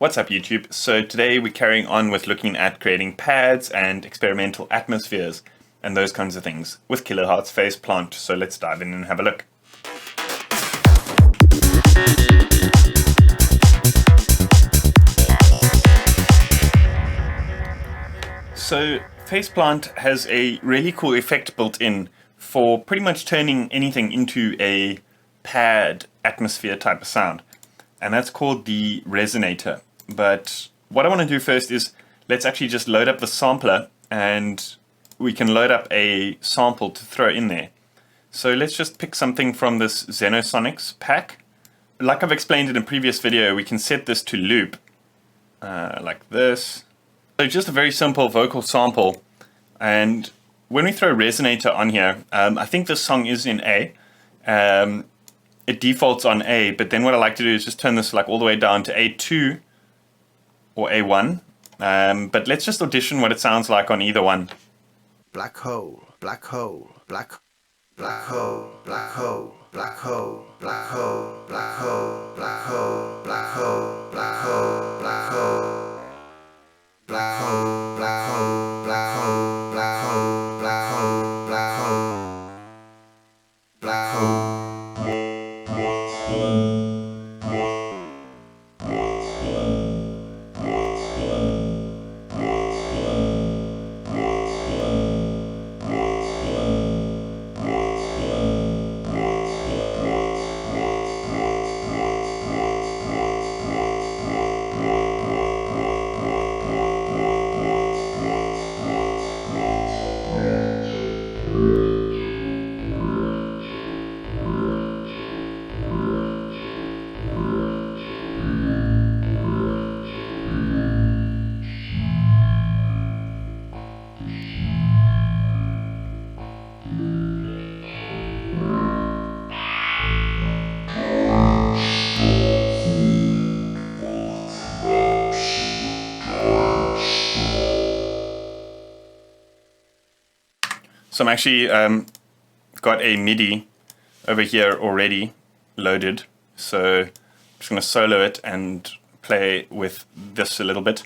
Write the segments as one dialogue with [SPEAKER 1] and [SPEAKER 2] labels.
[SPEAKER 1] What's up YouTube? So today we're carrying on with looking at creating pads and experimental atmospheres and those kinds of things with Kilohearts Phase Plant. So let's dive in and have a look. So Phase Plant has a really cool effect built in for pretty much turning anything into a pad atmosphere type of sound, and that's called the Resonator. But what I want to do first is let's actually just load up the sampler, and we can load up a sample to throw in there. So let's just pick something from this Xenosonics pack. Like I've explained in a previous video, we can set this to loop like this. So just a very simple vocal sample, and when we throw Resonator on here, I think this song is in A. It defaults on A, but then what I like to do is just turn this like all the way down to A2 or A1, but let's just audition what it sounds like on either one.
[SPEAKER 2] Black hole, black hole, black hole, black hole, black hole, black hole, black hole, black hole, black hole, black hole, black hole, black hole, black hole, black hole, black hole, black hole, black hole, black hole, black hole.
[SPEAKER 1] So I'm actually got a MIDI over here already loaded, so I'm just going to solo it and play with this a little bit.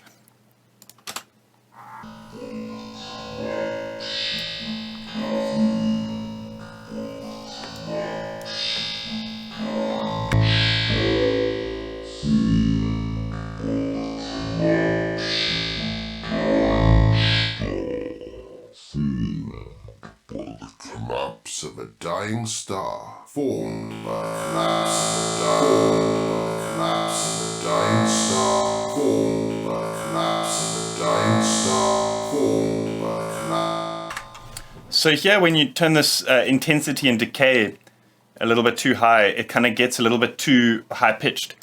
[SPEAKER 3] Collapse of a dying star. Form collapse of a collapse of a dying star. Form collapse of a dying star. Form collapse.
[SPEAKER 1] So here, when you turn this intensity and decay a little bit too high, it kind of gets a little bit too high pitched,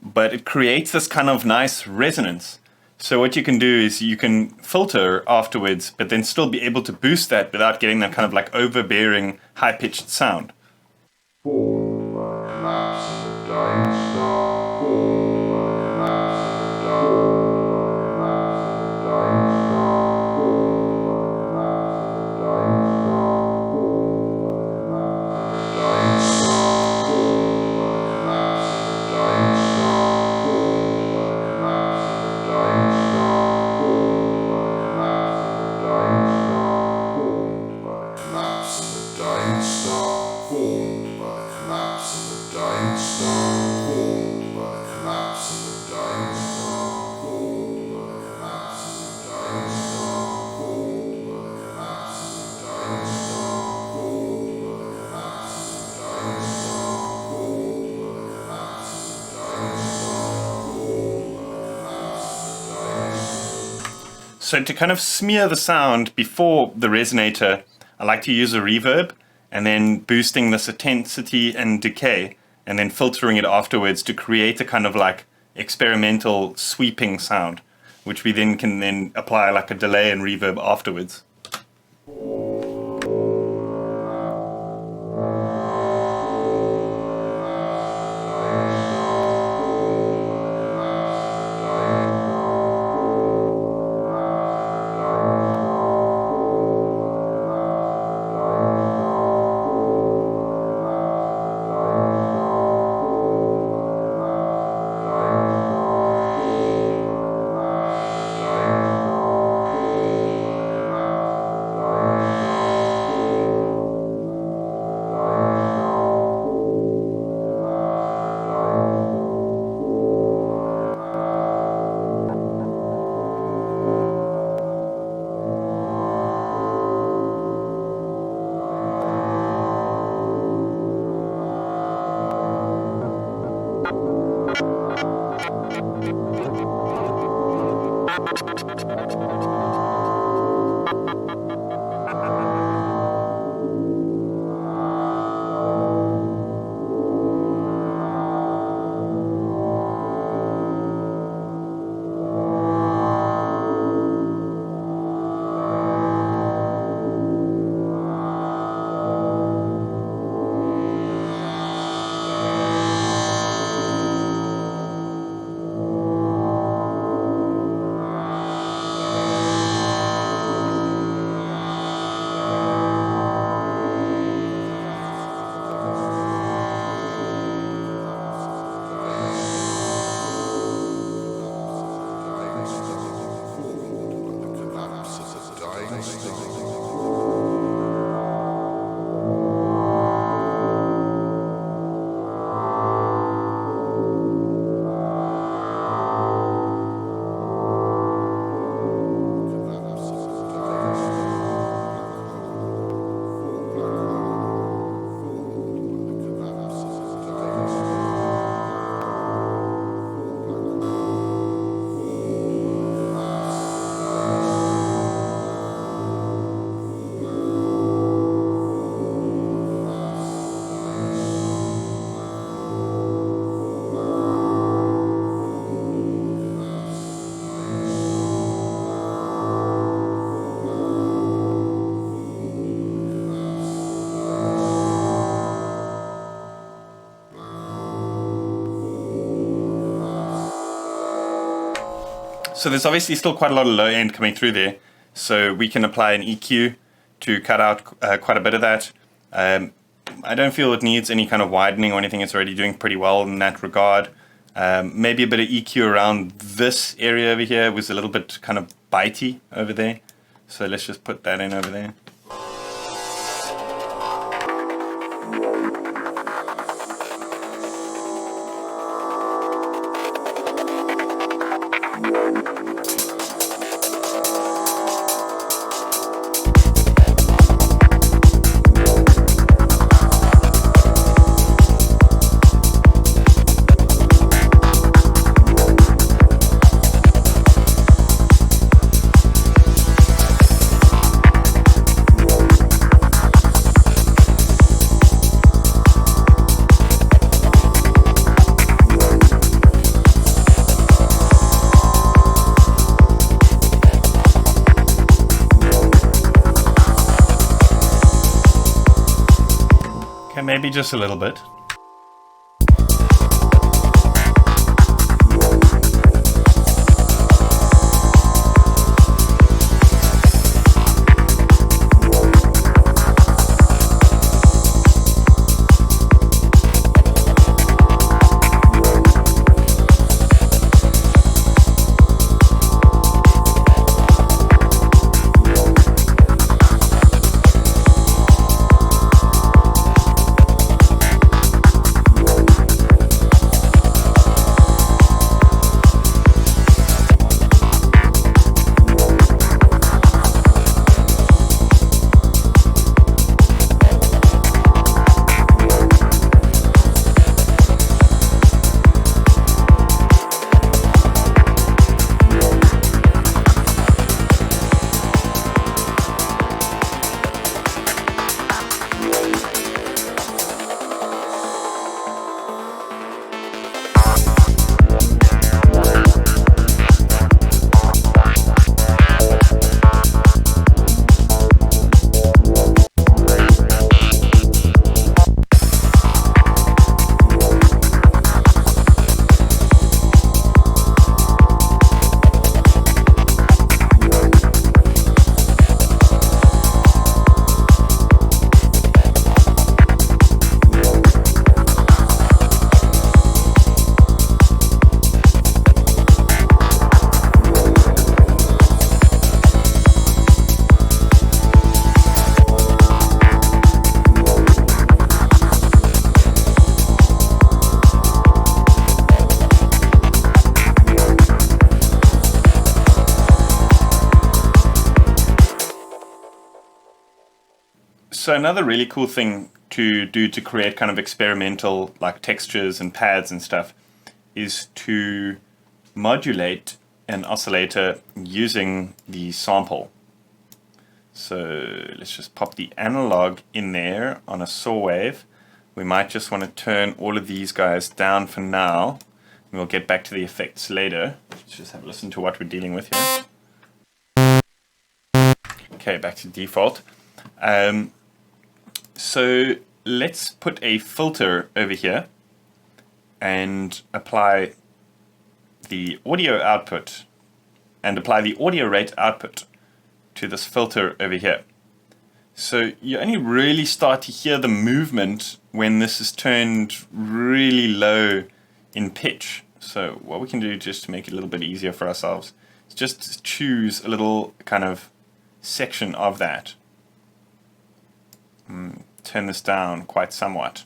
[SPEAKER 1] but it creates this kind of nice resonance. So what you can do is you can filter afterwards, but then still be able to boost that without getting that kind of like overbearing, high-pitched sound.
[SPEAKER 3] Form collapse of a dying star. Form collapse of a dying star.
[SPEAKER 1] So to kind of smear the sound before the resonator, I like to use a reverb and then boosting this intensity and decay and then filtering it afterwards to create a kind of like experimental sweeping sound, which we then can then apply like a delay and reverb afterwards. So there's obviously still quite a lot of low end coming through there. So we can apply an EQ to cut out quite a bit of that. I don't feel it needs any kind of widening or anything. It's already doing pretty well in that regard. Maybe a bit of EQ around this area over here was a little bit kind of bitey over there. So let's just put that in over there. Maybe just a little bit. So another really cool thing to do to create kind of experimental like textures and pads and stuff is to modulate an oscillator using the sample. So let's just pop the analog in there on a saw wave. We might just want to turn all of these guys down for now. We'll get back to the effects later. Let's just have a listen to what we're dealing with here. Okay, back to default. So let's put a filter over here and apply the audio output and apply the audio rate output to this filter over here. So you only really start to hear the movement when this is turned really low in pitch. So what we can do just to make it a little bit easier for ourselves is just choose a little kind of section of that. Turn this down quite somewhat.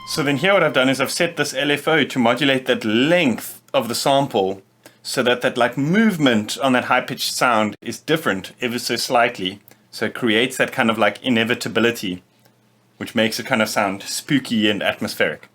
[SPEAKER 1] So then here what I've done is I've set this LFO to modulate that length of the sample so that that like movement on that high-pitched sound is different ever so slightly. So it creates that kind of like inevitability, which makes it kind of sound spooky and atmospheric.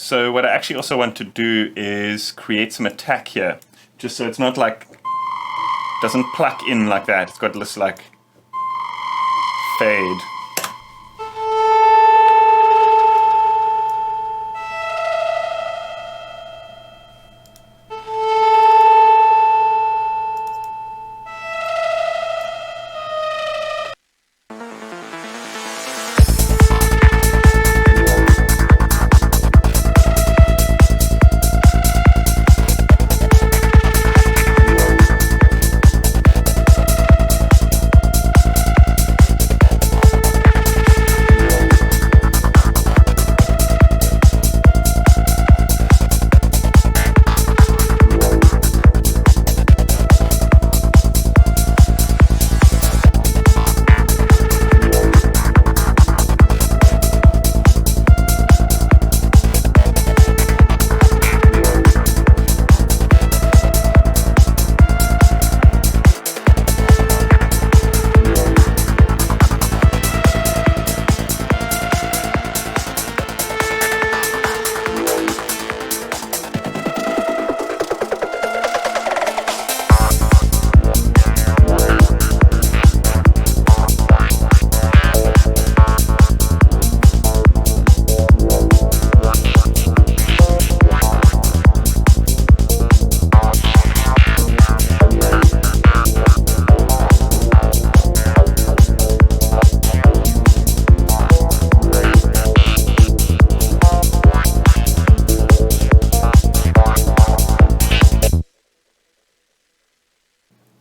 [SPEAKER 1] So what I actually also want to do is create some attack here, just so it's not like, doesn't pluck in like that. It's got this like fade.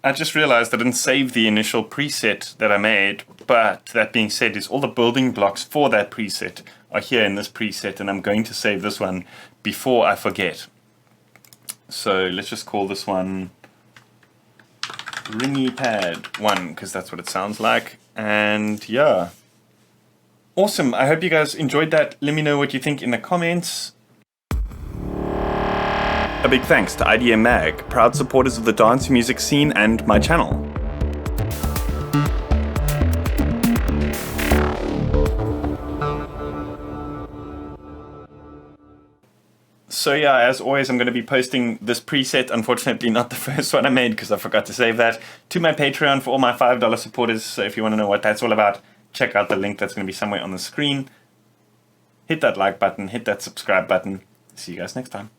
[SPEAKER 1] I just realized I didn't save the initial preset that I made, but that being said is all the building blocks for that preset are here in this preset, and I'm going to save this one before I forget. So let's just call this one Ringy Pad 1, because that's what it sounds like. And yeah. Awesome. I hope you guys enjoyed that. Let me know what you think in the comments. A big thanks to IDM Mag, proud supporters of the dance music scene and my channel. So yeah, as always, I'm going to be posting this preset, unfortunately not the first one I made because I forgot to save that, to my Patreon for all my $5 supporters. So if you want to know what that's all about, check out the link that's going to be somewhere on the screen. Hit that like button, hit that subscribe button. See you guys next time.